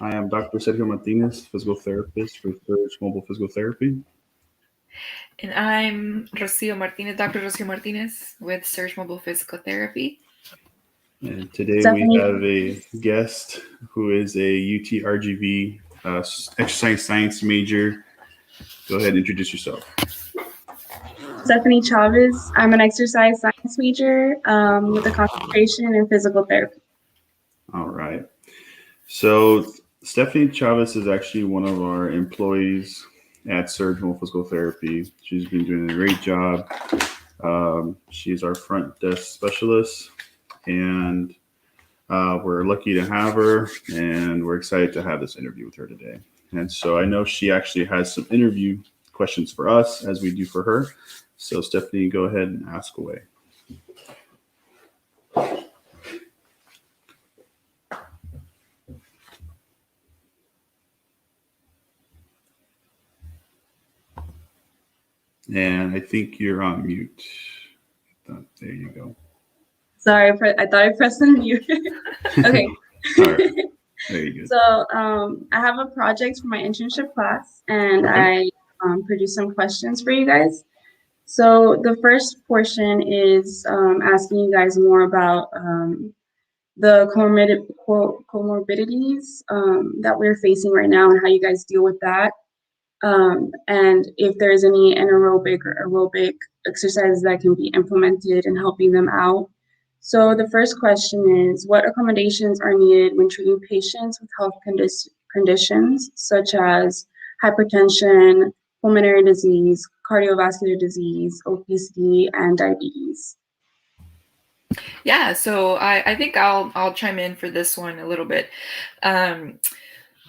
I am Dr. Sergio Martinez, physical therapist for Surge Mobile Physical Therapy. And I'm Rocio Martinez, Dr. Rocio Martinez with Surge Mobile Physical Therapy. And today we Stephanie. have a guest who is a UTRGV exercise science major. Go ahead and introduce yourself. Stephanie Chavez. I'm an exercise science major with a concentration in physical therapy. All right. So Stephanie Chavez is actually one of our employees at Surge Mobile Physical Therapy. She's been doing a great job. She's our front desk specialist, and we're lucky to have her, and we're excited to have this interview with her today. And so I know she actually has some interview questions for us, as we do for her. So Stephanie, go ahead and ask away. And I think you're on mute. There you go. Sorry, I thought I pressed unmute. Okay. All right. There you go. So I have a project for my internship class, and Okay. I produced some questions for you guys. So the first portion is asking you guys more about the comorbidities that we're facing right now and how you guys deal with that. And if there's any anaerobic or aerobic exercises that can be implemented in helping them out. So the first question is, what accommodations are needed when treating patients with health conditions such as hypertension, pulmonary disease, cardiovascular disease, obesity, and diabetes? Yeah, so I think I'll chime in for this one a little bit.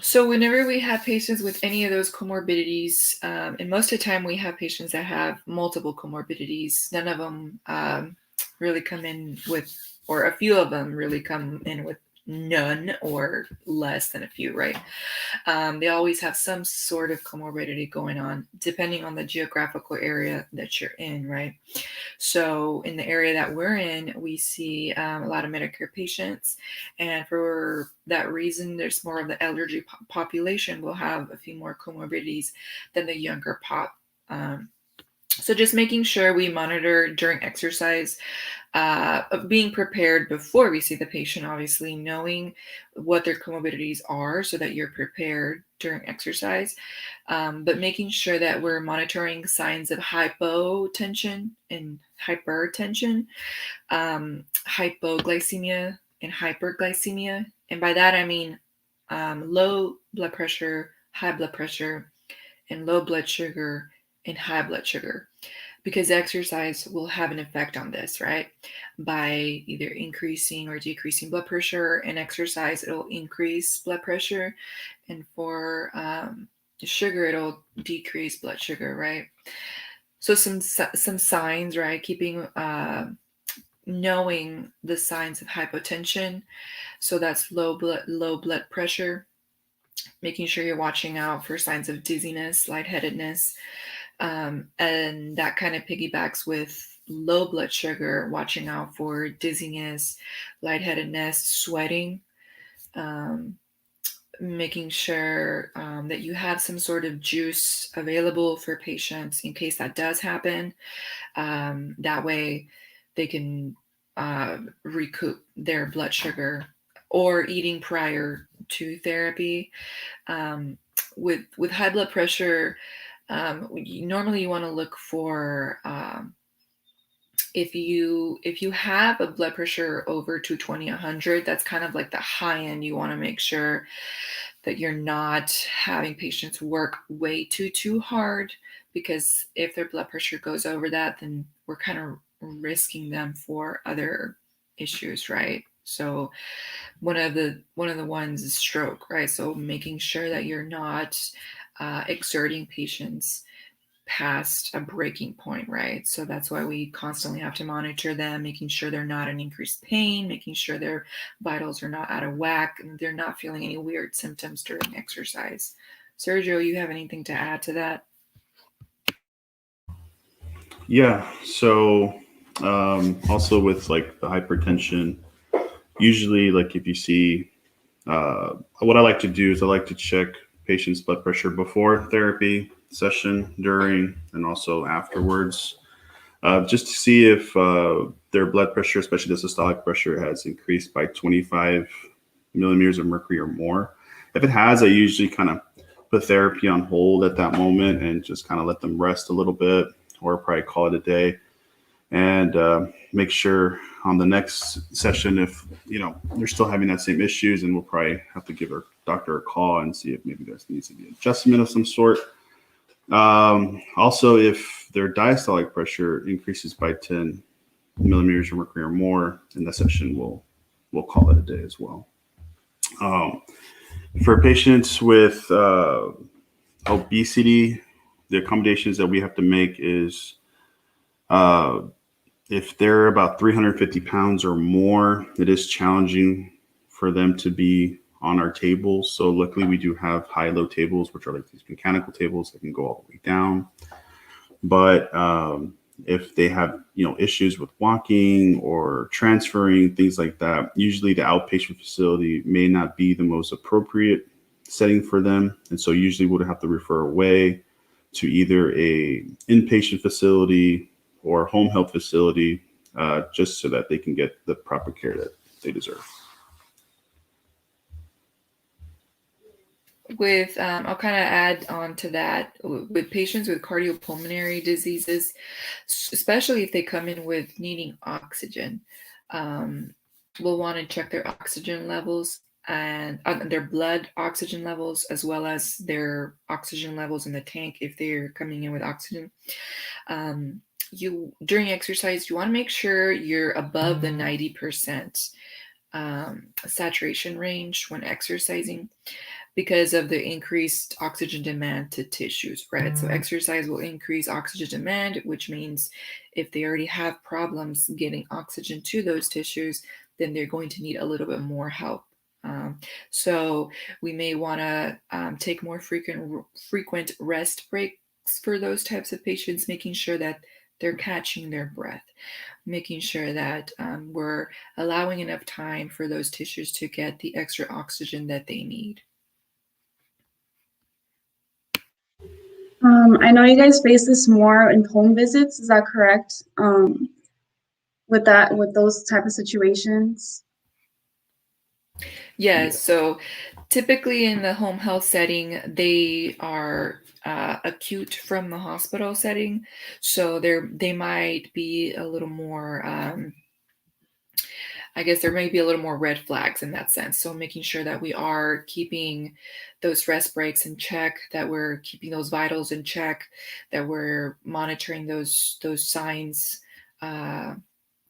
So whenever we have patients with any of those comorbidities, and most of the time we have patients that have multiple comorbidities, none of them really come in with, or a few of them really come in with none or less than a few, right? They always have some sort of comorbidity going on, depending on the geographical area that you're in, right? So in the area that we're in, we see a lot of Medicare patients, and for that reason, there's more of the elderly population will have a few more comorbidities than the younger pop. So just making sure we monitor during exercise, being prepared before we see the patient, obviously knowing what their comorbidities are so that you're prepared during exercise, but making sure that we're monitoring signs of hypotension and hypertension, hypoglycemia and hyperglycemia. And by that, I mean low blood pressure, high blood pressure, and low blood sugar and high blood sugar, because exercise will have an effect on this, right? By either increasing or decreasing blood pressure. And exercise, it'll increase blood pressure, and for sugar, it'll decrease blood sugar, right? So some signs, right? Keeping knowing the signs of hypotension, so that's low blood pressure. Making sure you're watching out for signs of dizziness, lightheadedness, and that kind of piggybacks with low blood sugar, watching out for dizziness, lightheadedness, sweating, making sure that you have some sort of juice available for patients in case that does happen. That way they can recoup their blood sugar, or eating prior to therapy. With high blood pressure, normally you want to look for if you have a blood pressure over 220, 100, that's kind of like the high end. You want to make sure that you're not having patients work way too hard, because if their blood pressure goes over that, then we're kind of risking them for other issues, right? So one of the ones is stroke, right? So making sure that you're not exerting patients past a breaking point, right? So that's why we constantly have to monitor them, making sure they're not in increased pain, making sure their vitals are not out of whack, and they're not feeling any weird symptoms during exercise. Sergio, you have anything to add to that? Yeah. So also with like the hypertension, usually like if you see what I like to do is I like to check patients' blood pressure before therapy session, during, and also afterwards, just to see if their blood pressure, especially the systolic pressure, has increased by 25 millimeters of mercury or more. If it has, I usually kind of put therapy on hold at that moment and just kind of let them rest a little bit, or probably call it a day, and make sure on the next session, if they're still having that same issues, and we'll probably have to give our doctor a call and see if maybe there needs to be an adjustment of some sort. Also, if their diastolic pressure increases by 10 millimeters of mercury or more, in the session, we'll call it a day as well. For patients with obesity, the accommodations that we have to make is if they're about 350 pounds or more, it is challenging for them to be on our tables. So luckily we do have high-low tables, which are like these mechanical tables that can go all the way down. But if they have issues with walking or transferring, things like that, usually the outpatient facility may not be the most appropriate setting for them. And so usually we'll have to refer away to either a inpatient facility or home health facility, just so that they can get the proper care that they deserve. With I'll kind of add on to that, with patients with cardiopulmonary diseases, especially if they come in with needing oxygen, we'll want to check their oxygen levels and their blood oxygen levels, as well as their oxygen levels in the tank if they're coming in with oxygen. During exercise, you want to make sure you're above the 90% saturation range when exercising, because of the increased oxygen demand to tissues, right? So exercise will increase oxygen demand, which means if they already have problems getting oxygen to those tissues, then they're going to need a little bit more help. So we may want to take more frequent rest breaks for those types of patients, making sure that they're catching their breath, making sure that we're allowing enough time for those tissues to get the extra oxygen that they need. I know you guys face this more in home visits. Is that correct? With those type of situations? Yes. So typically in the home health setting, they are acute from the hospital setting. So they might be a little more, I guess there may be a little more red flags in that sense. So making sure that we are keeping those rest breaks in check, that we're keeping those vitals in check, that we're monitoring those signs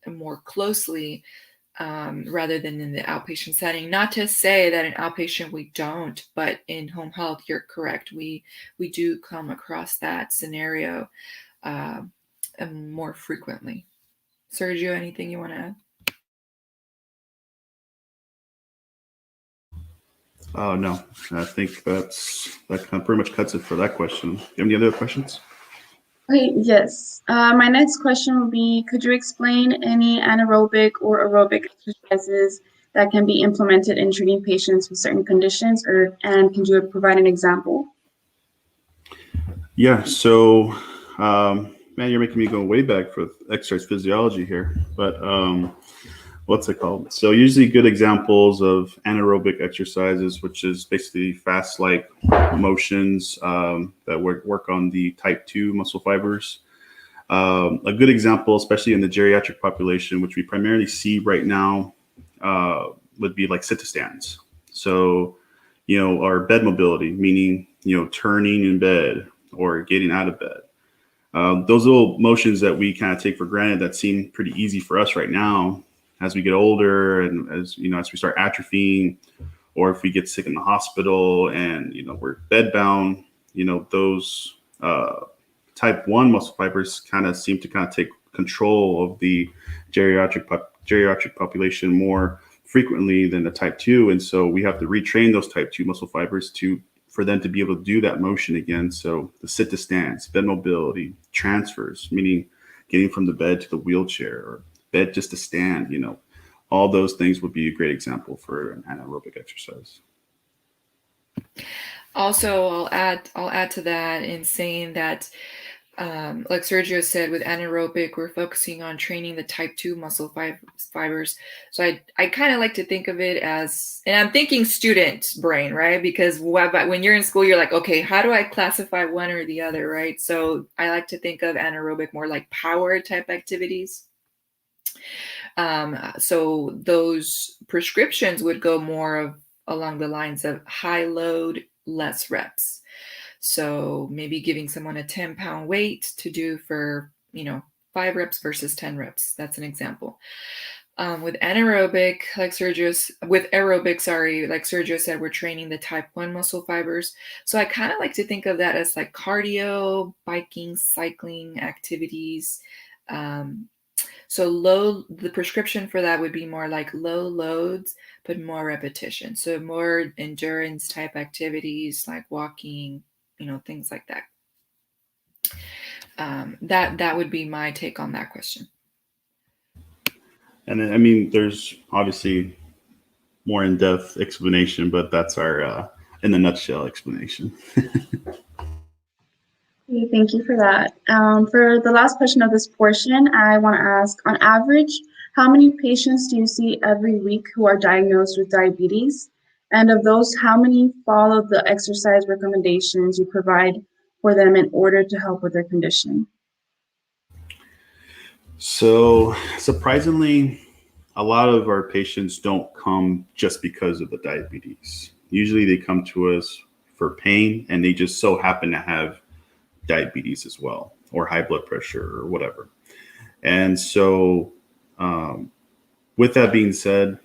more closely, rather than in the outpatient setting. Not to say that in outpatient we don't, but in home health, you're correct. We do come across that scenario more frequently. Sergio, anything you want to add? Oh, no, I think that kind of pretty much cuts it for that question. Do you have any other questions? Okay, yes. My next question would be, could you explain any anaerobic or aerobic exercises that can be implemented in treating patients with certain conditions, and can you provide an example? Yeah, so, man, you're making me go way back for exercise physiology here, but what's it called? So usually good examples of anaerobic exercises, which is basically fast-like motions that work on the type 2 muscle fibers. A good example, especially in the geriatric population, which we primarily see right now, would be like sit-to-stands. So, our bed mobility, meaning, turning in bed or getting out of bed. Those little motions that we kind of take for granted that seem pretty easy for us right now, as we get older and as we start atrophying, or if we get sick in the hospital and we're bedbound, those type 1 muscle fibers kind of seem to take control of the geriatric population more frequently than the type 2, and so we have to retrain those type 2 muscle fibers for them to be able to do that motion again. So the sit to stands, bed mobility, transfers, meaning getting from the bed to the wheelchair, or bed just to stand, all those things would be a great example for an anaerobic exercise. Also, I'll add to that in saying that, like Sergio said, with anaerobic, we're focusing on training the type 2 muscle fibers. So I kind of like to think of it as, and I'm thinking student brain, right? Because when you're in school, you're like, okay, how do I classify one or the other, right? So I like to think of anaerobic more like power type activities. So those prescriptions would go more along the lines of high load, less reps. So maybe giving someone a 10-pound weight to do for, 5 reps versus 10 reps. That's an example. With aerobic, like Sergio said, we're training the type 1 muscle fibers. So I kind of like to think of that as like cardio, biking, cycling activities. So the prescription for that would be more like low loads, but more repetition. So more endurance type activities like walking, things like that. That would be my take on that question. And then, I mean, there's obviously more in-depth explanation, but that's our, in a nutshell, explanation. Okay, thank you for that. For the last question of this portion, I want to ask, on average, how many patients do you see every week who are diagnosed with diabetes? And of those, how many follow the exercise recommendations you provide for them in order to help with their condition? So surprisingly, a lot of our patients don't come just because of the diabetes. Usually they come to us for pain, and they just so happen to have diabetes as well, or high blood pressure or whatever. And so with that being said,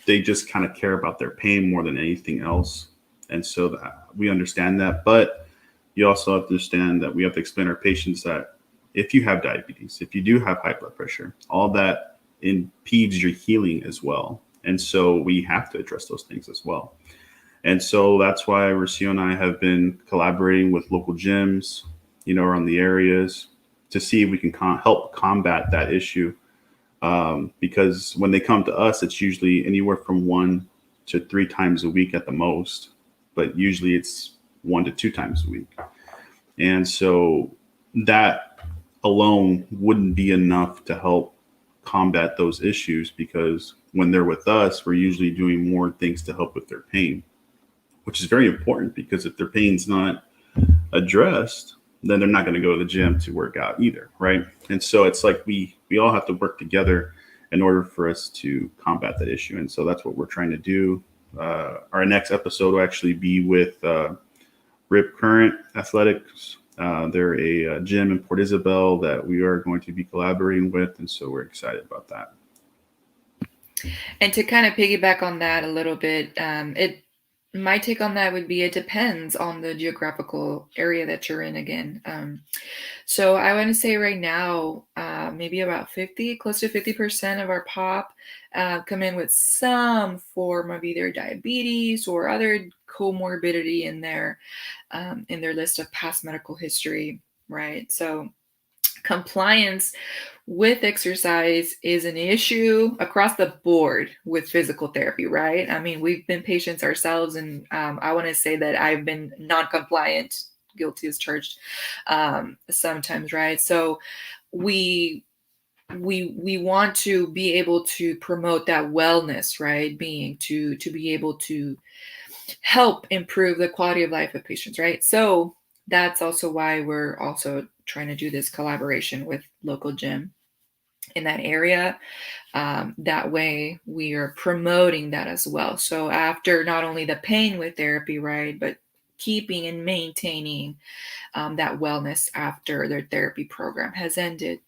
they just kind of care about their pain more than anything else. And so that we understand that, but you also have to understand that we have to explain to our patients that if you have diabetes, if you do have high blood pressure, all that impedes your healing as well. And so we have to address those things as well. And so that's why Rocio and I have been collaborating with local gyms, around the areas to see if we can help combat that issue. Because when they come to us, it's usually anywhere from 1 to 3 times a week at the most, but usually it's 1 to 2 times a week. And so that alone wouldn't be enough to help combat those issues, because when they're with us, we're usually doing more things to help with their pain, which is very important, because if their pain's not addressed, then they're not going to go to the gym to work out either, right? And so it's like we all have to work together in order for us to combat that issue. And so that's what we're trying to do. Our next episode will actually be with Rip Current Athletics. They're a gym in Port Isabel that we are going to be collaborating with, and so we're excited about that. And to kind of piggyback on that a little bit, my take on that would be it depends on the geographical area that you're in again. So I want to say right now, maybe about close to 50% of our pop come in with some form of either diabetes or other comorbidity in their list of past medical history, right? So compliance with exercise is an issue across the board with physical therapy, right? I mean, we've been patients ourselves, and I want to say that I've been non-compliant, guilty as charged, sometimes, right? So we want to be able to promote that wellness, right? To be able to help improve the quality of life of patients, right? So that's also why we're also trying to do this collaboration with local gym in that area. That way we are promoting that as well. So after not only the pain with therapy, right, but keeping and maintaining that wellness after their therapy program has ended.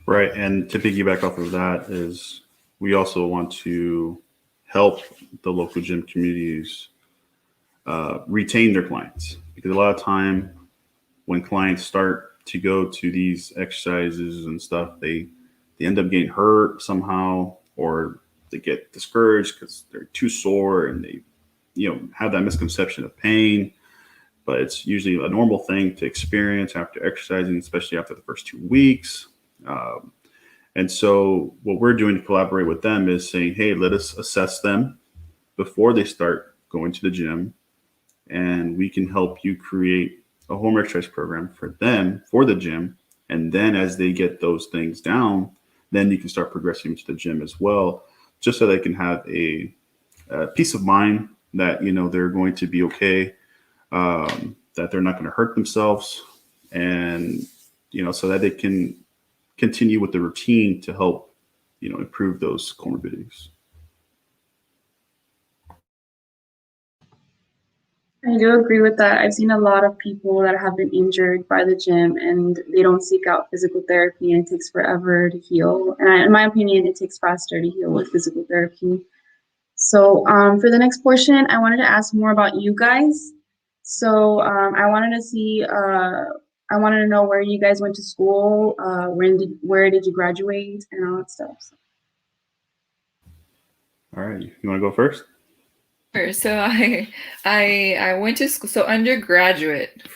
Right. And to piggyback off of that is we also want to help the local gym communities retain their clients, because a lot of time when clients start to go to these exercises and stuff, they end up getting hurt somehow, or they get discouraged because they're too sore, and they have that misconception of pain. But it's usually a normal thing to experience after exercising, especially after the first 2 weeks. And so what we're doing to collaborate with them is saying, hey, let us assess them before they start going to the gym, and we can help you create a home exercise program for them for the gym. And then as they get those things down, then you can start progressing to the gym as well, just so they can have a peace of mind that, you know, they're going to be okay, that they're not going to hurt themselves, and, you know, so that they can continue with the routine to help, you know, improve those comorbidities. I do agree with that. I've seen a lot of people that have been injured by the gym and they don't seek out physical therapy, and it takes forever to heal. And in my opinion, it takes faster to heal with physical therapy. So for the next portion, I wanted to ask more about you guys. So I wanted to see, I wanted to know where you guys went to school, where did you graduate, and all that stuff. So. All right, you want to go first? Sure. So I went to school. So undergraduate.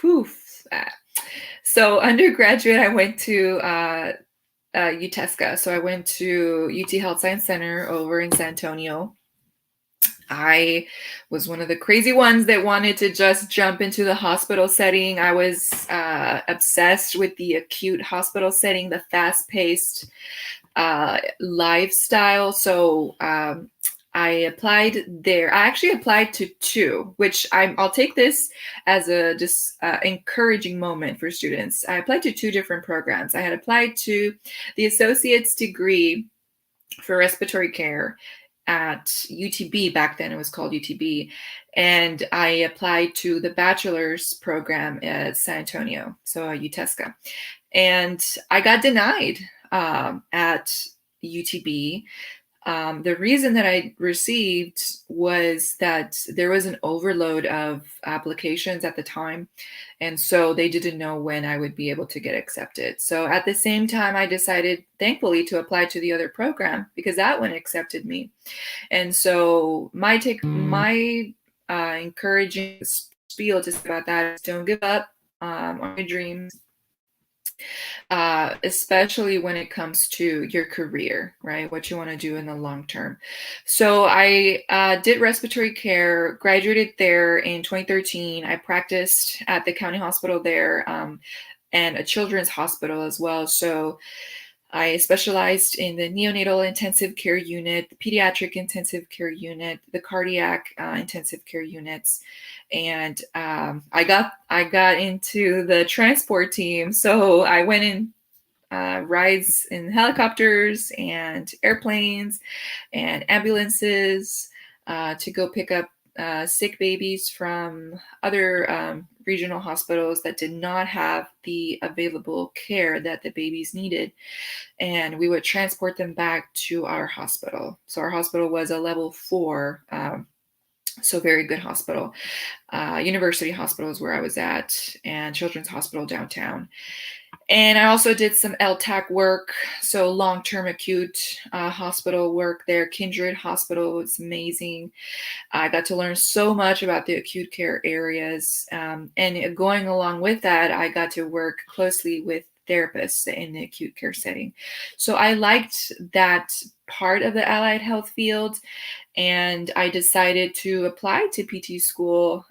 So undergraduate, I went to UTESCA. So I went to UT Health Science Center over in San Antonio. I was one of the crazy ones that wanted to just jump into the hospital setting. I was obsessed with the acute hospital setting, the fast-paced lifestyle. So I applied there. I actually applied to two, which I'll take this as a just encouraging moment for students. I applied to two different programs. I had applied to the associate's degree for respiratory care at UTB. Back then it was called UTB. And I applied to the bachelor's program at San Antonio, so UTESCA. And I got denied at UTB. The reason that I received was that there was an overload of applications at the time. And so they didn't know when I would be able to get accepted. So at the same time, I decided, thankfully, to apply to the other program because that one accepted me. And so my encouraging spiel to say about that is don't give up on your dreams. Especially when it comes to your career, right? What you want to do in the long term. So I did respiratory care, graduated there in 2013. I practiced at the county hospital there and a children's hospital as well. So I specialized in the neonatal intensive care unit, the pediatric intensive care unit, the cardiac intensive care units, and I got into the transport team. So I went in rides in helicopters and airplanes and ambulances to go pick up sick babies from other regional hospitals that did not have the available care that the babies needed. And we would transport them back to our hospital. So our hospital was a level 4, so very good hospital. University Hospital is where I was at, and Children's Hospital downtown. And I also did some LTAC work, so long-term acute hospital work there. Kindred Hospital was amazing. I got to learn so much about the acute care areas. And going along with that, I got to work closely with therapists in the acute care setting. So I liked that part of the allied health field, and I decided to apply to PT school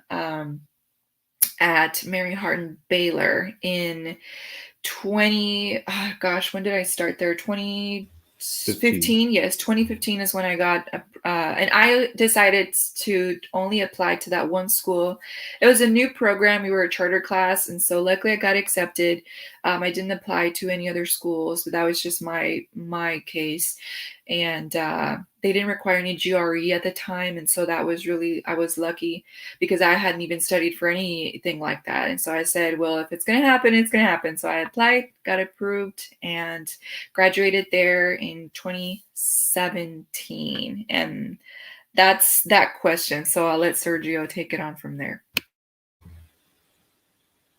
at Mary Hardin Baylor in when did I start there? 2015. Yes, 2015 is when I got, and I decided to only apply to that one school. It was a new program. We were a charter class. And so luckily I got accepted. I didn't apply to any other schools, but that was just my case. And they didn't require any GRE at the time. And so that was I was lucky because I hadn't even studied for anything like that. And so I said, well, if it's going to happen, it's going to happen. So I applied, got approved, and graduated there in 2017. And that's that question. So I'll let Sergio take it on from there.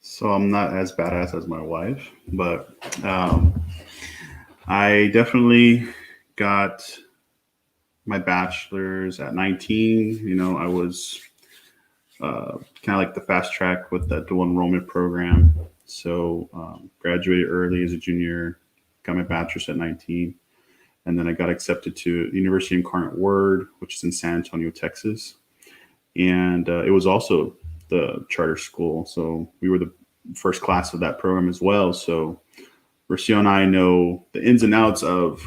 So I'm not as badass as my wife, but I definitely got my bachelor's at 19. You know, I was kind of like the fast track with the dual enrollment program. So graduated early as a junior, got my bachelor's at 19. And then I got accepted to the University of Incarnate Word, which is in San Antonio, Texas. And it was also the charter school. So we were the first class of that program as well. So Rocio and I know the ins and outs of,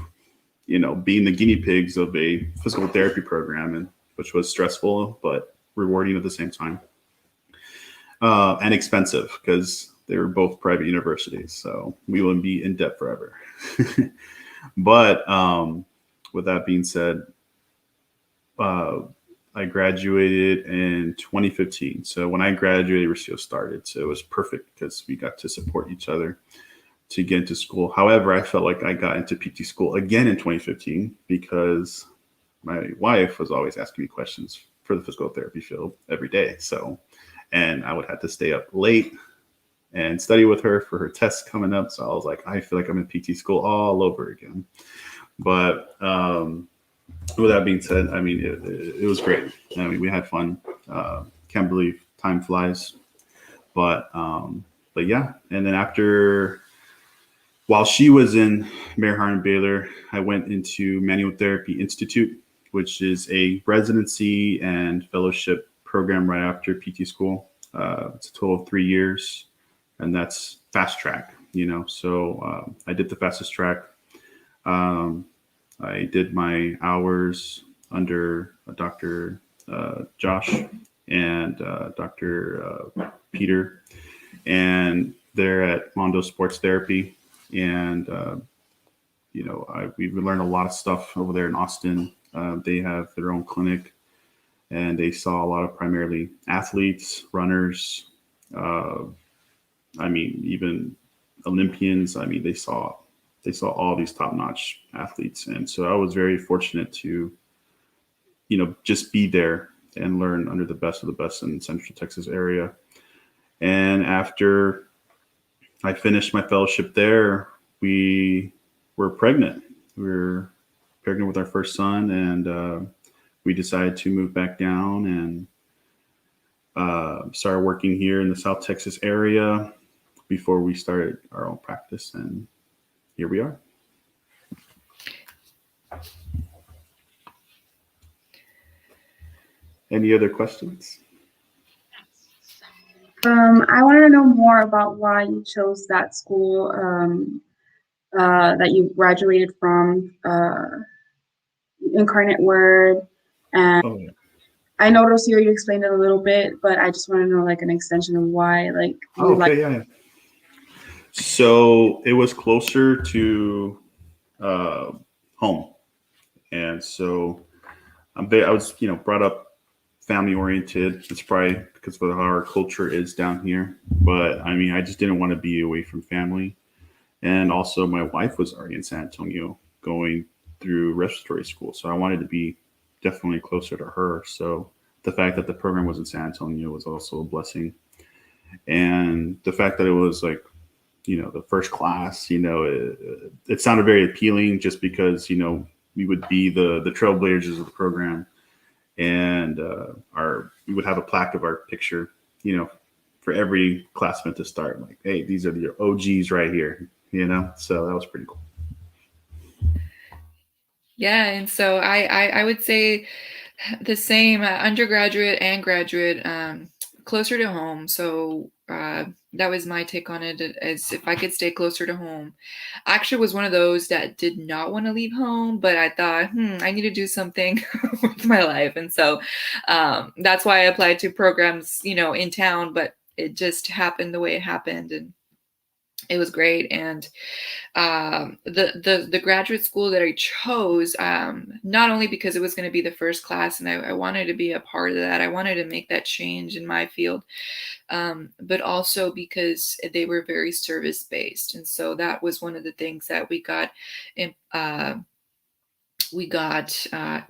being the guinea pigs of a physical therapy program, and which was stressful but rewarding at the same time, and expensive because they were both private universities. So we wouldn't be in debt forever. But with that being said, I graduated in 2015. So when I graduated, Rocio started. So it was perfect because we got to support each other to get into school. However, I felt like I got into PT school again in 2015 because my wife was always asking me questions for the physical therapy field every day. So, and I would have to stay up late and study with her for her tests coming up. So I was like, I feel like I'm in PT school all over again. But with that being said, I mean, it was great. I mean, we had fun. Can't believe time flies. But yeah. And then while she was in Mary Harlan Baylor, I went into Manual Therapy Institute, which is a residency and fellowship program right after PT school. It's a total of 3 years, and that's fast track, So I did the fastest track. I did my hours under Dr. Josh and Dr. Peter, and they're at Mondo Sports Therapy. And, we learned a lot of stuff over there in Austin. They have their own clinic, and they saw a lot of primarily athletes, runners, even Olympians. I mean, they saw all these top-notch athletes. And so I was very fortunate to, just be there and learn under the best of the best in the Central Texas area. And after I finished my fellowship there, we were pregnant. We were pregnant with our first son, and we decided to move back down and started working here in the South Texas area before we started our own practice. And here we are. Any other questions? I wanted to know more about why you chose that school that you graduated from, Incarnate Word. And I noticed here you explained it a little bit, but I just want to know like an extension of why, like. Yeah. So it was closer to home, and so I was, brought up family oriented. It's probably because of how our culture is down here. But I mean, I just didn't want to be away from family. And also my wife was already in San Antonio going through respiratory school. So I wanted to be definitely closer to her. So the fact that the program was in San Antonio was also a blessing. And the fact that it was like, the first class, it sounded very appealing just because, we would be the trailblazers of the program. And we would have a plaque of our picture, for every classmate to start. Like, hey, these are the OGs right here, So that was pretty cool. Yeah, and so I would say the same, undergraduate and graduate, closer to home. So that was my take on it, as if I could stay closer to home. I actually was one of those that did not want to leave home, but I thought, I need to do something with my life. And so that's why I applied to programs, in town, but it just happened the way it happened. And it was great. And the graduate school that I chose, not only because it was going to be the first class and I wanted to be a part of that, I wanted to make that change in my field, but also because they were very service based. And so that was one of the things that we got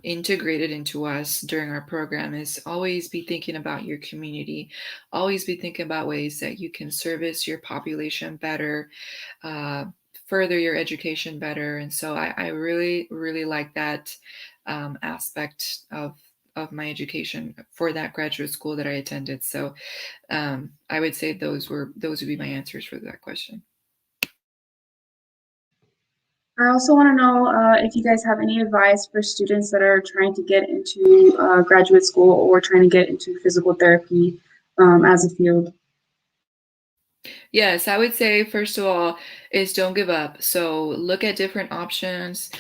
integrated into us during our program, is always be thinking about your community, always be thinking about ways that you can service your population better, further your education better. And so I really, really like that aspect of my education for that graduate school that I attended. So I would say those would be my answers for that question. I also want to know if you guys have any advice for students that are trying to get into graduate school or trying to get into physical therapy as a field. Yes, I would say, first of all, is don't give up. So look at different options.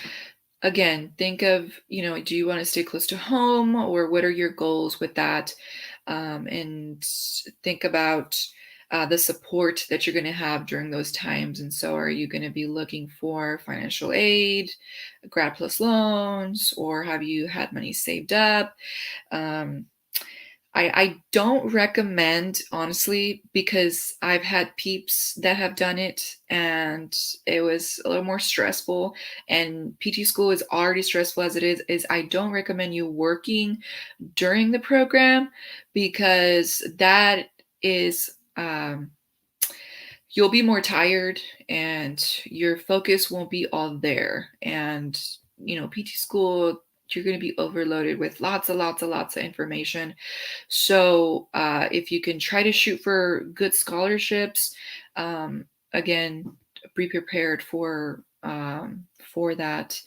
Again, think of, do you want to stay close to home, or what are your goals with that? And think about the support that you're going to have during those times. And so, are you going to be looking for financial aid, grad plus loans, or have you had money saved up? Um, I don't recommend, honestly, because I've had peeps that have done it and it was a little more stressful, and PT school is already stressful as it is I don't recommend you working during the program, because that is you'll be more tired and your focus won't be all there. And PT school, you're going to be overloaded with lots of information. So if you can try to shoot for good scholarships, again, be prepared for that,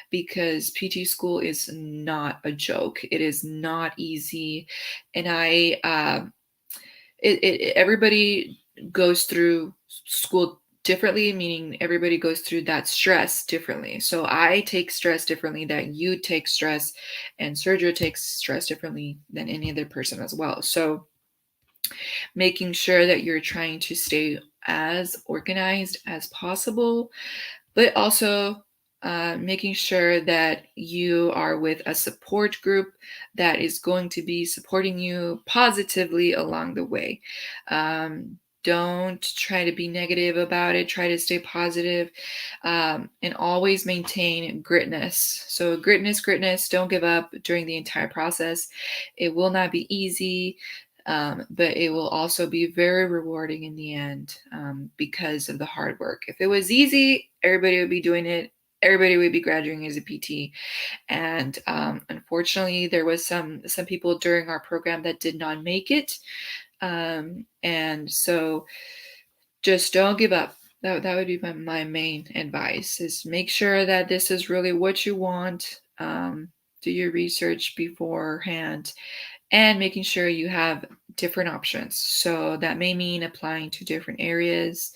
because PT school is not a joke. It is not easy, and everybody goes through school differently, meaning everybody goes through that stress differently. So I take stress differently that you take stress, and Sergio takes stress differently than any other person as well. So making sure that you're trying to stay as organized as possible, but also making sure that you are with a support group that is going to be supporting you positively along the way. Don't try to be negative about it. Try to stay positive, and always maintain gritness. So gritness, don't give up during the entire process. It will not be easy. But it will also be very rewarding in the end, because of the hard work. If it was easy, everybody would be doing it. Everybody would be graduating as a PT. And unfortunately, there was some people during our program that did not make it. And so just don't give up. That would be my main advice, is make sure that this is really what you want. Do your research beforehand, and making sure you have different options. So that may mean applying to different areas,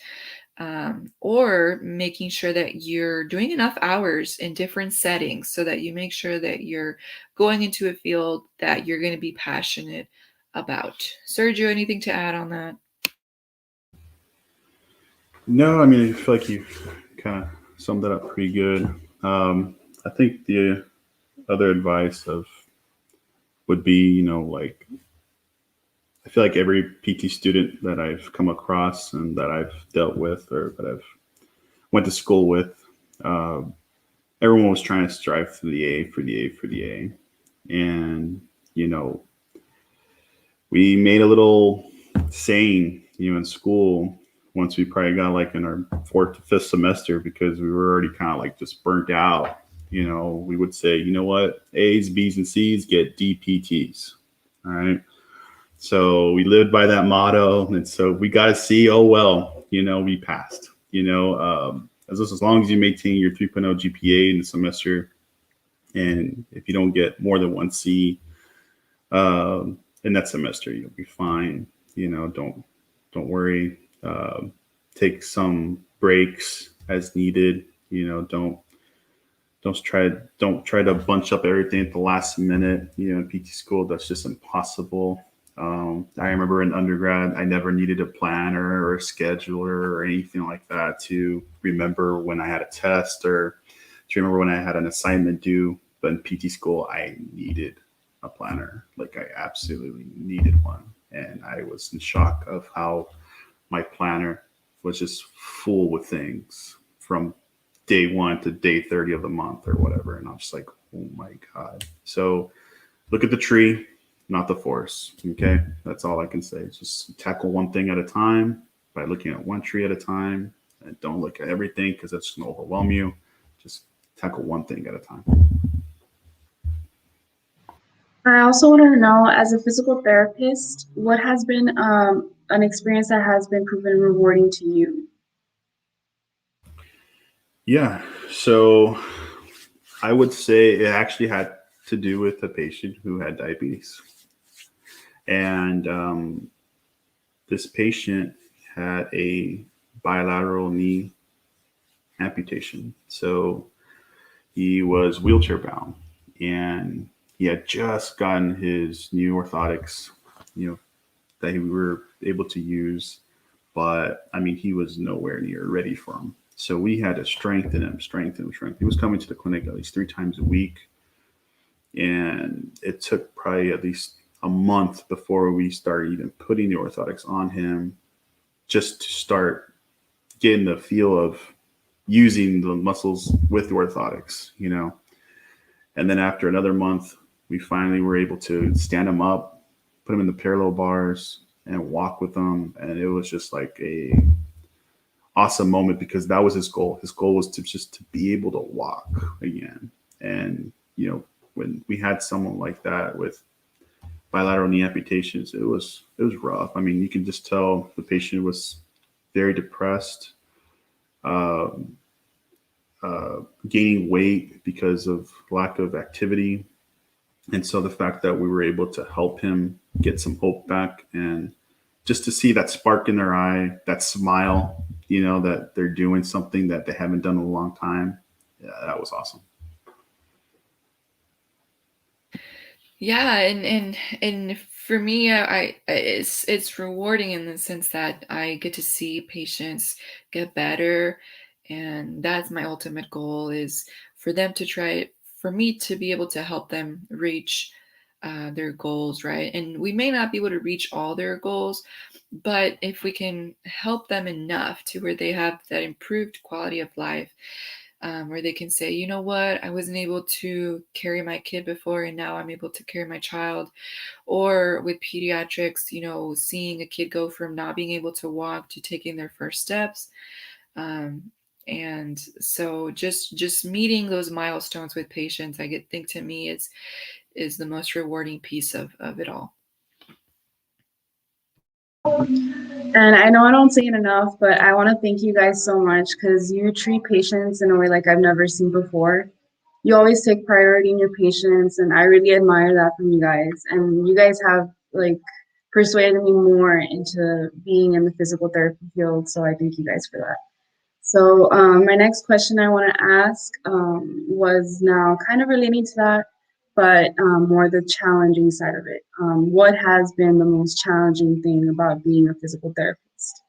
or making sure that you're doing enough hours in different settings so that you make sure that you're going into a field that you're going to be passionate about. Sergio, anything to add on that? No, I mean, I feel like you kind of summed that up pretty good. I think the other advice of would be, like, I feel like every PT student that I've come across and that I've dealt with or that I've went to school with, uh, everyone was trying to strive for the A, for the A, for the A. And, you know, we made a little saying, in school once we probably got like in our fourth to fifth semester, because we were already kind of like just burnt out. We would say, you know what, A's, B's, and C's get DPTs. All right. So we lived by that motto. And so we got a C, oh, well, we passed, as long as you maintain your 3.0 GPA in the semester. And if you don't get more than one C in that semester, you'll be fine. Don't worry. Take some breaks as needed. Don't try to bunch up everything at the last minute. In PT school, that's just impossible. I remember in undergrad, I never needed a planner or a scheduler or anything like that to remember when I had a test or to remember when I had an assignment due. But in PT school, I needed a planner. Like, I absolutely needed one. And I was in shock of how my planner was just full with things from day 1 to day 30 of the month or whatever. And I'm just like, oh my God. So look at the tree, not the forest. Okay. That's all I can say. Just tackle one thing at a time by looking at one tree at a time, and don't look at everything because that's going to overwhelm you. Just tackle one thing at a time. I also want to know, as a physical therapist, what has been an experience that has been proven rewarding to you? Yeah. So I would say it actually had to do with a patient who had diabetes. And this patient had a bilateral knee amputation. So he was wheelchair bound and he had just gotten his new orthotics, that we were able to use. But I mean, he was nowhere near ready for him. So we had to strengthen him. He was coming to the clinic at least 3 times a week. And it took probably at least a month before we started even putting the orthotics on him, just to start getting the feel of using the muscles with the orthotics. And then after another month, we finally were able to stand him up, put him in the parallel bars, and walk with him. And it was just like a awesome moment because that was his goal. His goal was to be able to walk again. And when we had someone like that with bilateral knee amputations, it was rough. I mean, you can just tell the patient was very depressed, um, gaining weight because of lack of activity. And so the fact that we were able to help him get some hope back, and just to see that spark in their eye, that smile, that they're doing something that they haven't done in a long time, yeah, that was awesome. Yeah, and for me, it's rewarding in the sense that I get to see patients get better, and that's my ultimate goal, is for them to try, for me to be able to help them reach their goals, right? And we may not be able to reach all their goals, but if we can help them enough to where they have that improved quality of life, where they can say, you know what, I wasn't able to carry my kid before, and now I'm able to carry my child. Or with pediatrics, seeing a kid go from not being able to walk to taking their first steps. And so just meeting those milestones with patients, think to me is the most rewarding piece of it all. And I know I don't say it enough, but I want to thank you guys so much because you treat patients in a way like I've never seen before. You always take priority in your patients, and I really admire that from you guys. And you guys have like persuaded me more into being in the physical therapy field. So I thank you guys for that. So my next question I want to ask was now kind of relating to that, but more the challenging side of it. What has been the most challenging thing about being a physical therapist?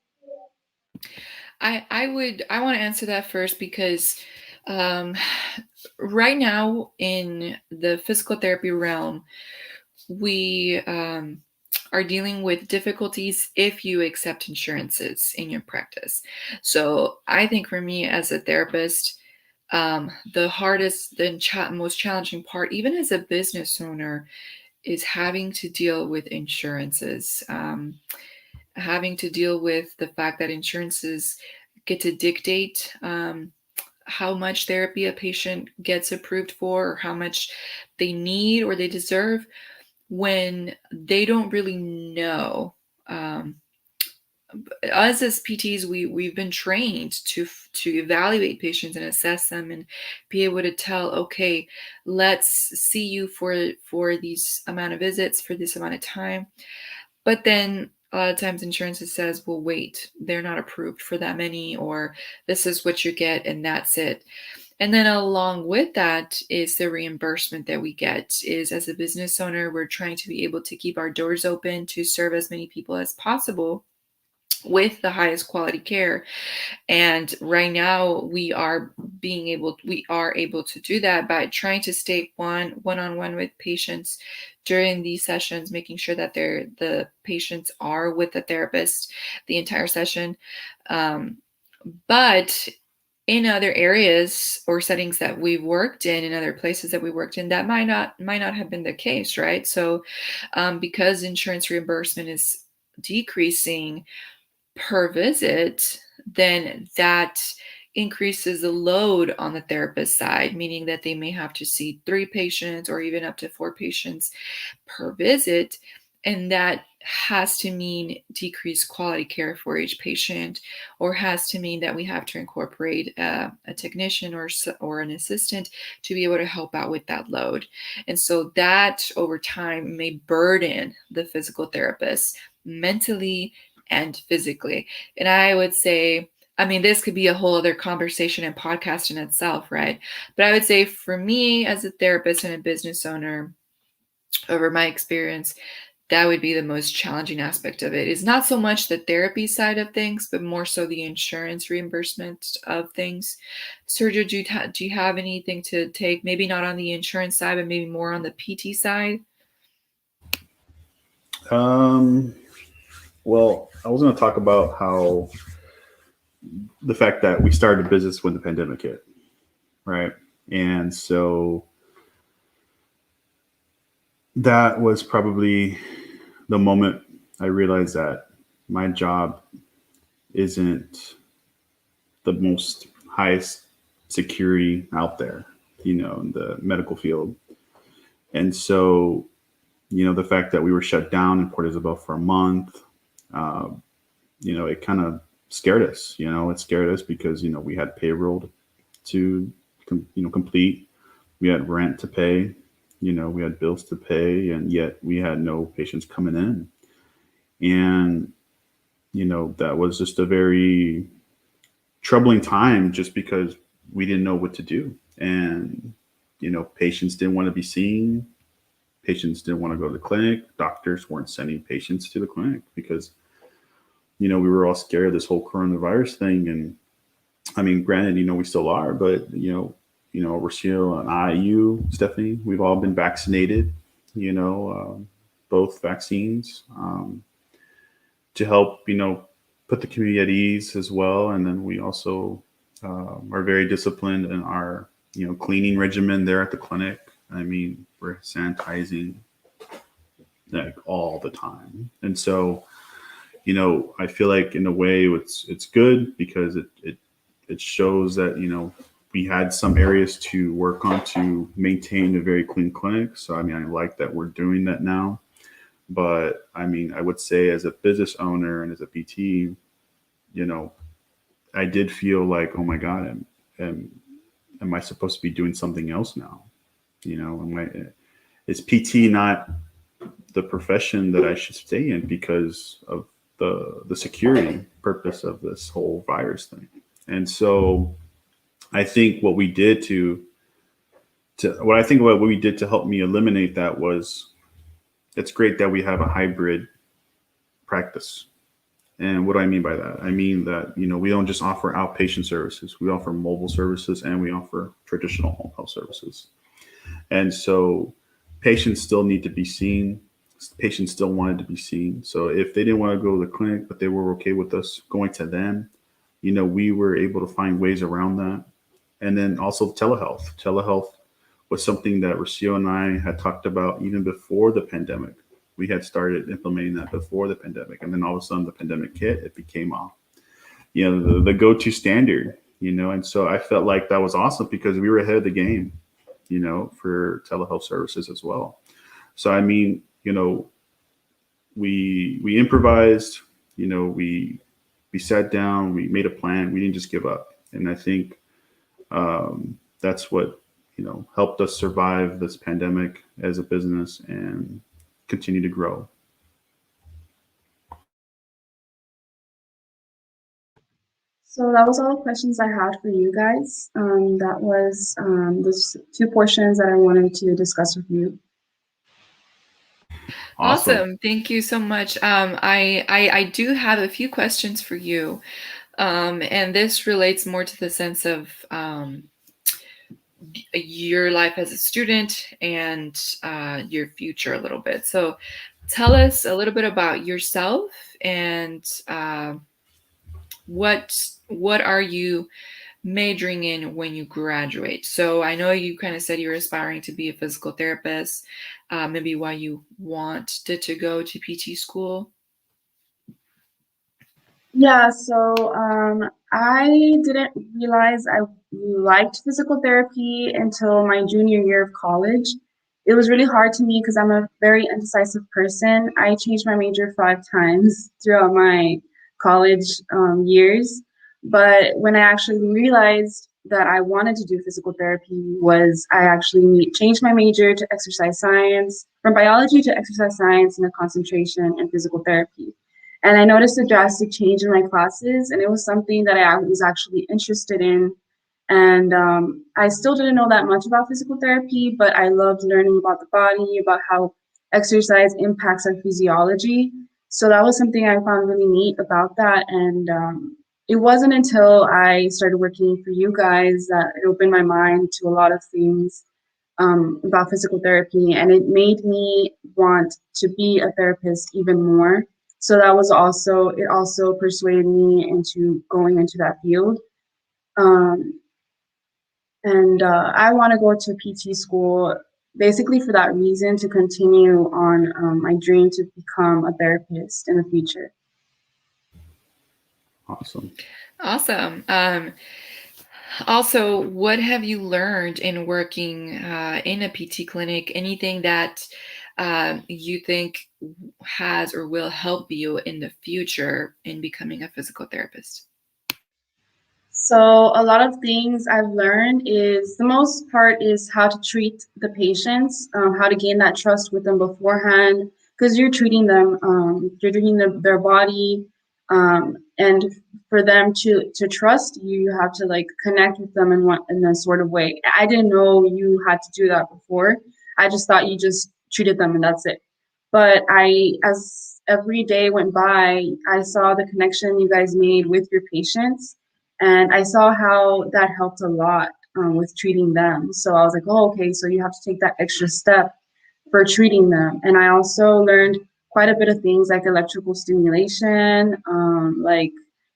I want to answer that first because um, right now in the physical therapy realm, we are dealing with difficulties if you accept insurances in your practice. So I think for me as a therapist, the hardest, most challenging part, even as a business owner, is having to deal with insurances, having to deal with the fact that insurances get to dictate how much therapy a patient gets approved for, or how much they need or they deserve, when they don't really know. Us as PTs, we've been trained to evaluate patients and assess them and be able to tell, okay, let's see you for these amount of visits for this amount of time. But then a lot of times insurance says, well, wait, they're not approved for that many, or this is what you get and that's it. And then along with that is the reimbursement that we get. Is, as a business owner, we're trying to be able to keep our doors open to serve as many people as possible with the highest quality care. And right now we are able to do that by trying to stay one-on-one with patients during these sessions, making sure that the patients are with the therapist the entire session. But in other areas or settings that we've worked in other places that we worked in, that might not have been the case, right? So because insurance reimbursement is decreasing per visit, then that increases the load on the therapist side, meaning that they may have to see 3 patients or even up to 4 patients per visit. And that has to mean decreased quality care for each patient, or has to mean that we have to incorporate a technician or an assistant to be able to help out with that load. And so that over time may burden the physical therapist mentally and physically. And I would say, I mean, this could be a whole other conversation and podcast in itself, right? But I would say for me as a therapist and a business owner, over my experience, that would be the most challenging aspect of it. Is not so much the therapy side of things, but more so the insurance reimbursement of things. Sergio, do you have anything to take? Maybe not on the insurance side, but maybe more on the PT side? Well, I was going to talk about how the fact that we started a business when the pandemic hit, right? And so that was probably the moment I realized that my job isn't the most highest security out there, in the medical field. And so, the fact that we were shut down in Port Isabel for a month, it kind of scared us. It scared us because we had payroll to complete, we had rent to pay, we had bills to pay, and yet we had no patients coming in. And that was just a very troubling time, just because we didn't know what to do. And patients didn't want to be seen, patients didn't want to go to the clinic, doctors weren't sending patients to the clinic because we were all scared of this whole coronavirus thing. And I mean, granted, we still are, but Rocio and I, you, Stephanie, we've all been vaccinated, both vaccines, to help, put the community at ease as well. And then we also are very disciplined in our, cleaning regimen there at the clinic. I mean, we're sanitizing like all the time. And so, I feel like in a way it's good because it shows that, we had some areas to work on to maintain a very clean clinic. So, I mean, I like that we're doing that now. But I mean, I would say as a business owner and as a PT, I did feel like, oh my God, am I supposed to be doing something else now? Is PT not the profession that I should stay in because of the security purpose of this whole virus thing? And so I think what we did what we did to help me eliminate that was, it's great that we have a hybrid practice. And what do I mean by that? I mean that, we don't just offer outpatient services, we offer mobile services, and we offer traditional home health services. And so patients still need to be seen. Patients still wanted to be seen. So if they didn't want to go to the clinic, but they were okay with us going to them, we were able to find ways around that. And then also telehealth. Telehealth was something that Rocio and I had talked about even before the pandemic. We had started implementing that before the pandemic. And then all of a sudden the pandemic hit, it became the go-to standard, and so I felt like that was awesome because we were ahead of the game, for telehealth services as well. So, I mean, we improvised, we sat down, we made a plan, we didn't just give up. And I think that's what, helped us survive this pandemic as a business and continue to grow. So that was all the questions I had for you guys. That was the two portions that I wanted to discuss with you. Awesome. Thank you so much. I do have a few questions for you. And this relates more to the sense of your life as a student and your future a little bit. So tell us a little bit about yourself and what are you majoring in when you graduate? So I know you kind of said you're aspiring to be a physical therapist, maybe why you wanted to go to PT school. Yeah, so I didn't realize I liked physical therapy until my junior year of college. it was really hard to me because I'm a very indecisive person. I changed my major 5 times throughout my college years. But when I actually realized that I wanted to do physical therapy was I actually changed my major to exercise science, from biology to exercise science and a concentration in physical therapy. And I noticed a drastic change in my classes, and it was something that I was actually interested in. And I still didn't know that much about physical therapy, but I loved learning about the body, about how exercise impacts our physiology. So that was something I found really neat about that. And it wasn't until I started working for you guys that it opened my mind to a lot of things about physical therapy, and it made me want to be a therapist even more. So that was also, it also persuaded me into going into that field. Um, and I want to go to PT school basically for that reason, to continue on my dream to become a therapist in the future. Awesome. Awesome. Also, what have you learned in working in a PT clinic? Anything that you think has or will help you in the future in becoming a physical therapist? So a lot of things I've learned is the most part is how to treat the patients, how to gain that trust with them beforehand, because you're treating them, their body, and for them to trust you, you have to like connect with them in a sort of way. I didn't know you had to do that before. I just thought you just treated them and that's it. But as every day went by, I saw the connection you guys made with your patients, and I saw how that helped a lot with treating them. So I was like, oh, okay, so you have to take that extra step for treating them. And I also learned quite a bit of things like electrical stimulation, like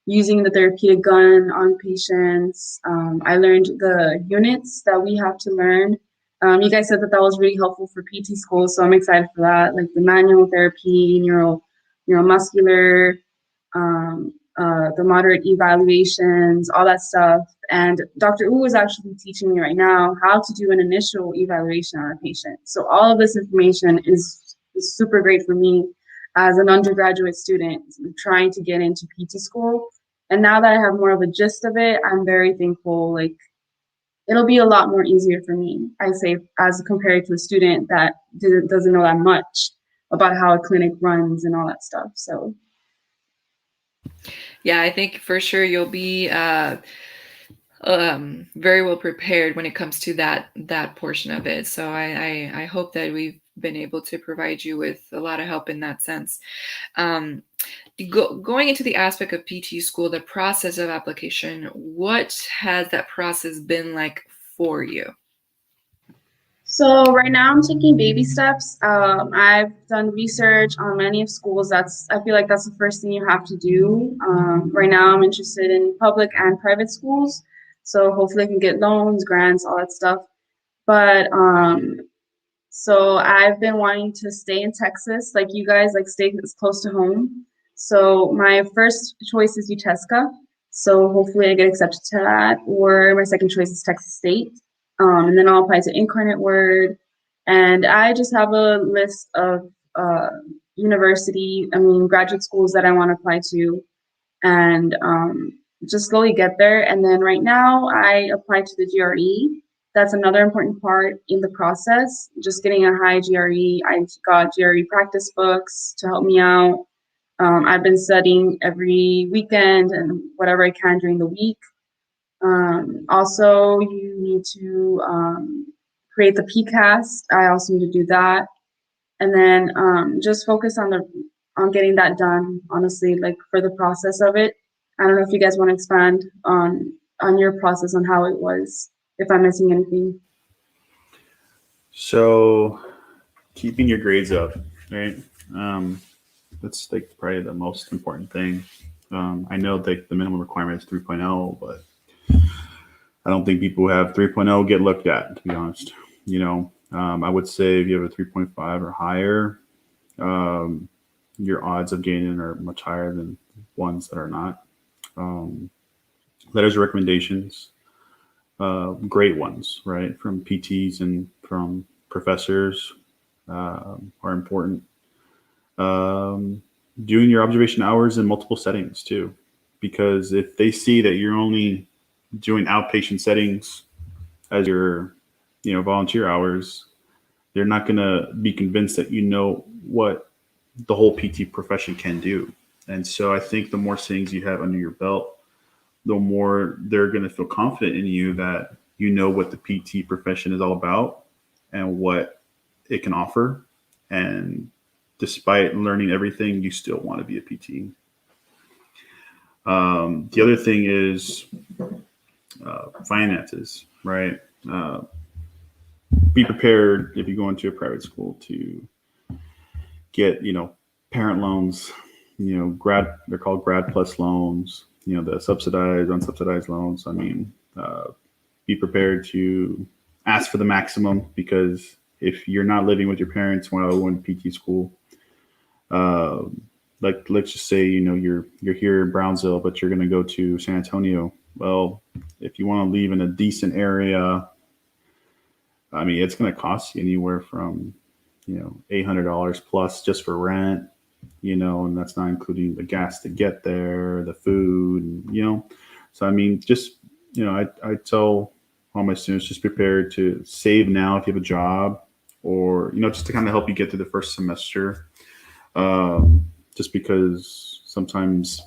using the therapeutic gun on patients. I learned the units that we have to learn. You guys said that that was really helpful for PT school, so I'm excited for that, like the manual therapy, neuromuscular, the moderate evaluations, all that stuff. And Dr. Wu is actually teaching me right now how to do an initial evaluation on a patient. So all of this information is super great for me as an undergraduate student trying to get into PT school. And now that I have more of a gist of it, I'm very thankful. Like, it'll be a lot more easier for me, I say, as compared to a student that doesn't know that much about how a clinic runs and all that stuff. So yeah, I think for sure you'll be very well prepared when it comes to that portion of it. So I hope that we've been able to provide you with a lot of help in that sense. Going into the aspect of PT school, the process of application, what has that process been like for you? So right now I'm taking baby steps. I've done research on many of schools. I feel like that's the first thing you have to do. Right now I'm interested in public and private schools. So hopefully I can get loans, grants, all that stuff. But so I've been wanting to stay in Texas, like you guys, like stay as close to home. So my first choice is UTESCA. So hopefully I get accepted to that. Or my second choice is Texas State. And then I'll apply to Incarnate Word. And I just have a list of graduate schools that I want to apply to, and just slowly get there. And then right now I applied to the GRE. That's another important part in the process, just getting a high GRE. I got GRE practice books to help me out. I've been studying every weekend and whatever I can during the week. Also, you need to create the PCAST. I also need to do that. And then just focus on getting that done, honestly, like for the process of it. I don't know if you guys want to expand on your process, on how it was, if I'm missing anything. So keeping your grades up, right? That's like probably the most important thing. I know that the minimum requirement is 3.0, but I don't think people who have 3.0 get looked at, to be honest. I would say if you have a 3.5 or higher, your odds of gaining are much higher than ones that are not. Letters of recommendations, great ones, right, from PTs and from professors are important. Doing your observation hours in multiple settings too, because if they see that you're only doing outpatient settings as your, volunteer hours, they're not going to be convinced that you know what the whole PT profession can do. And so I think the more settings you have under your belt, the more they're going to feel confident in you that you know what the PT profession is all about and what it can offer. And despite learning everything, you still want to be a PT. The other thing is finances, right? Be prepared if you go into a private school to get, parent loans, they're called grad plus loans, the subsidized, unsubsidized loans. I mean, be prepared to ask for the maximum, because if you're not living with your parents while going to PT school, like let's just say, you're here in Brownsville, but you're going to go to San Antonio. Well, if you want to leave in a decent area, I mean, it's going to cost you anywhere from, $800 plus just for rent, and that's not including the gas to get there, the food, and, so I mean, just, I tell all my students, just prepare to save now if you have a job, or, just to kind of help you get through the first semester. Just because sometimes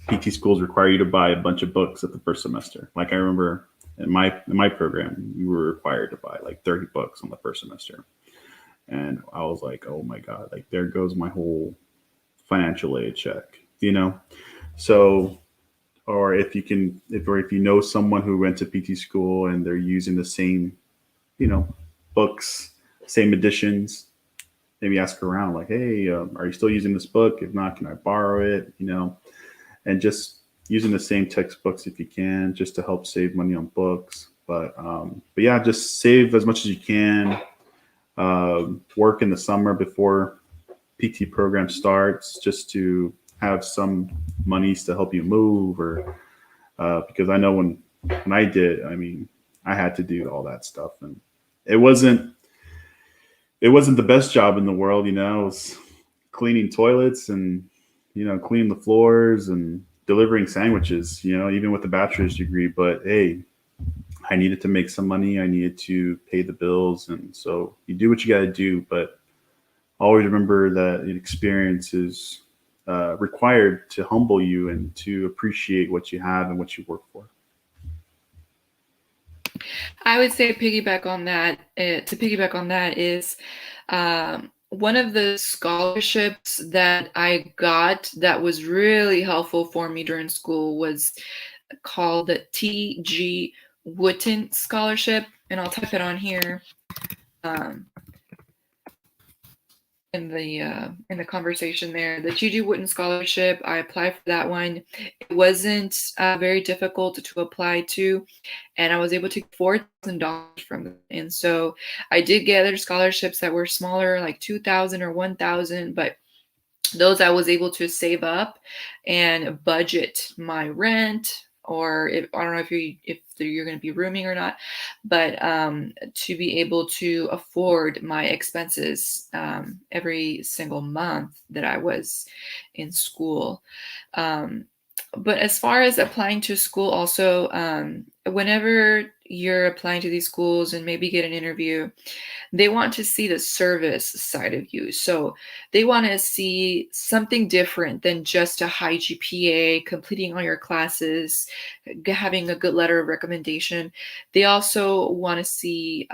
PT schools require you to buy a bunch of books at the first semester. Like I remember in my program, you were required to buy like 30 books on the first semester. And I was like, oh my God, like there goes my whole financial aid check, So, or if you know someone who went to PT school and they're using the same, books, same editions, maybe ask around like, hey, are you still using this book? If not, can I borrow it? And just using the same textbooks if you can, just to help save money on books. But yeah, just save as much as you can. Work in the summer before PT program starts, just to have some monies to help you move, or because I know when I did, I mean, I had to do all that stuff, and it wasn't the best job in the world, It was cleaning toilets and, cleaning the floors and delivering sandwiches, even with a bachelor's degree. But hey, I needed to make some money. I needed to pay the bills. And so you do what you got to do, but always remember that an experience is required to humble you and to appreciate what you have and what you work for. I would say piggyback on that is one of the scholarships that I got that was really helpful for me during school was called the T.G. Woodton Scholarship, and I'll type it on here in the conversation there. The T.G. Woodton Scholarship, I applied for that one. It wasn't very difficult to apply to, and I was able to get $4,000 from it. And so I did get other scholarships that were smaller, like $2,000 or $1,000, but those I was able to save up and budget my rent, or if I don't know if you're going to be rooming or not, but to be able to afford my expenses every single month that I was in school. But as far as applying to school, also, whenever you're applying to these schools and maybe get an interview, they want to see the service side of you. So they want to see something different than just a high GPA, completing all your classes, having a good letter of recommendation. They also want to see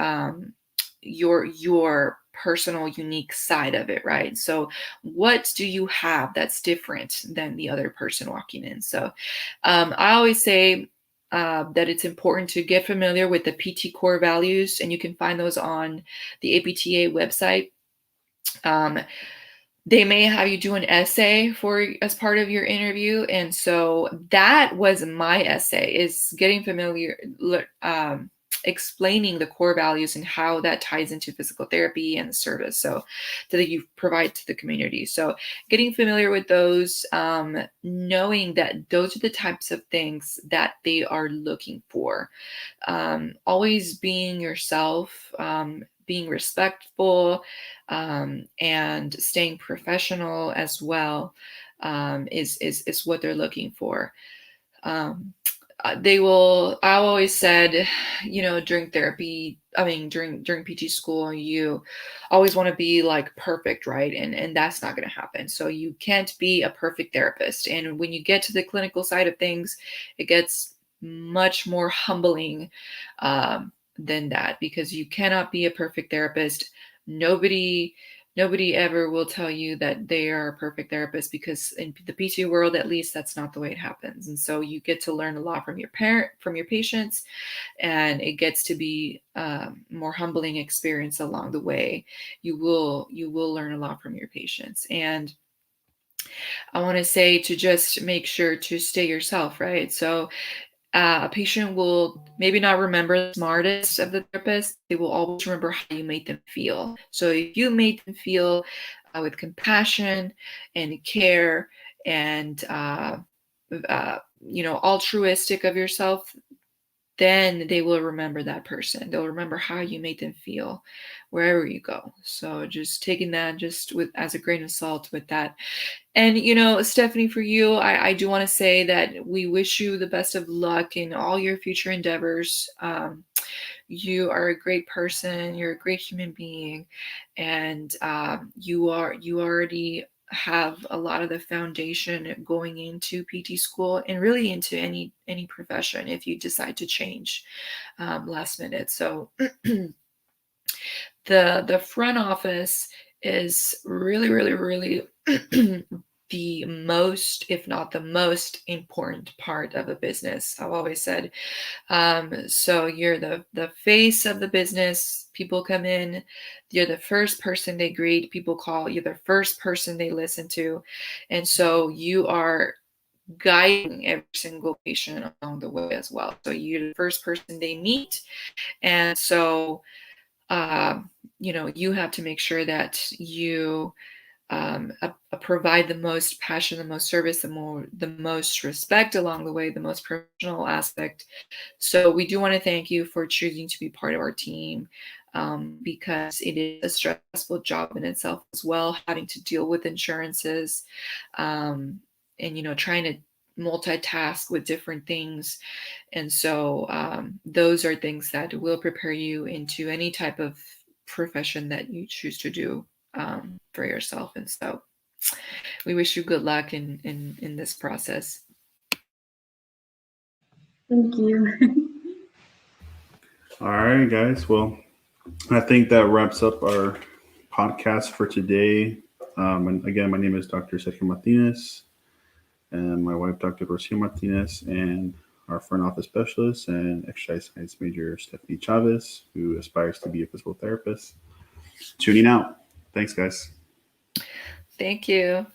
your personal unique side of it, right? So what do you have that's different than the other person walking in? So I always say that it's important to get familiar with the PT core values, and you can find those on the APTA website. They may have you do an essay as part of your interview, and so that was my essay, is getting familiar, explaining the core values and how that ties into physical therapy and the service so that you provide to the community. So getting familiar with those, knowing that those are the types of things that they are looking for. Always being yourself, being respectful, and staying professional as well, is what they're looking for. I always said, during therapy, during PT school, you always want to be like perfect, right? And that's not going to happen. So you can't be a perfect therapist. And when you get to the clinical side of things, it gets much more humbling, than that, because you cannot be a perfect therapist. Nobody ever will tell you that they are a perfect therapist, because in the PT world, at least, that's not the way it happens. And so you get to learn a lot from your patients, and it gets to be more humbling experience along the way. You will learn a lot from your patients. And I want to say to just make sure to stay yourself, right? So a patient will maybe not remember the smartest of the therapist. They will always remember how you made them feel. So if you made them feel with compassion and care, and altruistic of yourself, then they will remember that person. They'll remember how you made them feel wherever you go. So just taking that just with as a grain of salt with that. And, Stephanie, for you, I do want to say that we wish you the best of luck in all your future endeavors. You are a great person. You're a great human being. And you already have a lot of the foundation going into PT school, and really into any profession if you decide to change last minute. So the front office is really, really, really the most, if not the most important part of a business. I've always said, so you're the face of the business. People come in, you're the first person they greet, people call, you're the first person they listen to. And so you are guiding every single patient along the way as well. So you're the first person they meet. And so, you have to make sure that you provide the most passion, the most service, the most respect along the way, the most professional aspect. So we do want to thank you for choosing to be part of our team, because it is a stressful job in itself as well, having to deal with insurances, and trying to multitask with different things. And so those are things that will prepare you into any type of profession that you choose to do for yourself. And so we wish you good luck in this process. Thank you. All right, guys. Well, I think that wraps up our podcast for today. And again, my name is Dr. Sergio Martinez, and my wife, Dr. Rocio Martinez, and our front office specialist and exercise science major, Stephanie Chavez, who aspires to be a physical therapist. Tuning out. Thanks, guys. Thank you.